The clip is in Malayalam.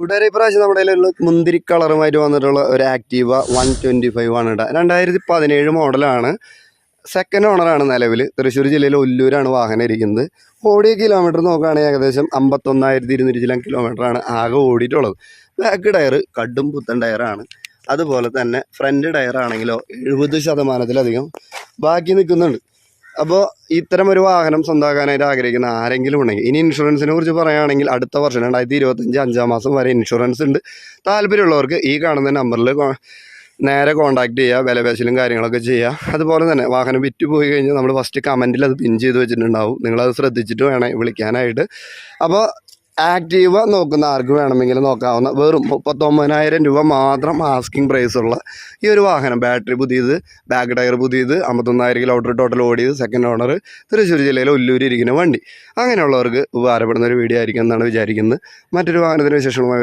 കൂട്ടുകാരെ ഇപ്രാവശ്യം നമ്മുടെ കയ്യിലുള്ള മുന്തിരി കളറുമായിട്ട് വന്നിട്ടുള്ള ഒരു ആക്റ്റീവ 125 ആണ് കേട്ടോ. 2017 മോഡലാണ്. സെക്കൻഡ് ഓണറാണ് നിലവിൽ. തൃശ്ശൂർ ജില്ലയിലെ ഒല്ലൂരാണ് വാഹനം ഇരിക്കുന്നത്. ഓടിയ കിലോമീറ്റർ നോക്കുകയാണെങ്കിൽ ഏകദേശം 51,200 കിലോമീറ്ററാണ് ആകെ ഓടിയിട്ടുള്ളത്. ബാക്ക് ടയർ കടും പുത്തൻ ടയറാണ്. അതുപോലെ തന്നെ ഫ്രണ്ട് ടയർ ആണെങ്കിലോ 70% ബാക്കി നിൽക്കുന്നുണ്ട്. അപ്പോൾ ഇത്തരം ഒരു വാഹനം സ്വന്തമാക്കാനായിട്ട് ആഗ്രഹിക്കുന്ന ആരെങ്കിലും ഉണ്ടെങ്കിൽ, ഇനി ഇൻഷുറൻസിനെ കുറിച്ച് പറയുകയാണെങ്കിൽ അടുത്ത വർഷം 2025 5-ാം മാസം വരെ ഇൻഷുറൻസ് ഉണ്ട്. താല്പര്യമുള്ളവർക്ക് ഈ കാണുന്ന നമ്പറിൽ നേരെ കോൺടാക്ട് ചെയ്യുക, വിലപേശലും കാര്യങ്ങളൊക്കെ ചെയ്യുക. അതുപോലെ തന്നെ വാഹനം വിറ്റ് പോയി കഴിഞ്ഞാൽ നമ്മൾ ഫസ്റ്റ് കമൻറ്റിൽ അത് പിൻ ചെയ്ത് വെച്ചിട്ടുണ്ടാവും. നിങ്ങളത് ശ്രദ്ധിച്ചിട്ട് വേണം വിളിക്കാനായിട്ട്. അപ്പോൾ ആക്റ്റീവ നോക്കുന്ന ആർക്ക് വേണമെങ്കിലും നോക്കാവുന്ന വെറും 39,000 രൂപ മാത്രം ആസ്കിങ് പ്രൈസുള്ള ഈ ഒരു വാഹനം, ബാറ്ററി പുതിയത്, ബാക്ക് ടയർ പുതിയത്, 51,000 കിലോമീറ്റർ ടോട്ടൽ ഓടിയത്, സെക്കൻഡ് ഓണർ, തൃശ്ശൂർ ജില്ലയിലെ ഒല്ലൂർ ഇരിക്കുന്ന വണ്ടി. അങ്ങനെയുള്ളവർക്ക് ഉപകാരപ്പെടുന്ന ഒരു വീഡിയോ ആയിരിക്കും എന്നാണ് വിചാരിക്കുന്നത്. മറ്റൊരു വാഹനത്തിന് വിശേഷങ്ങളുമായി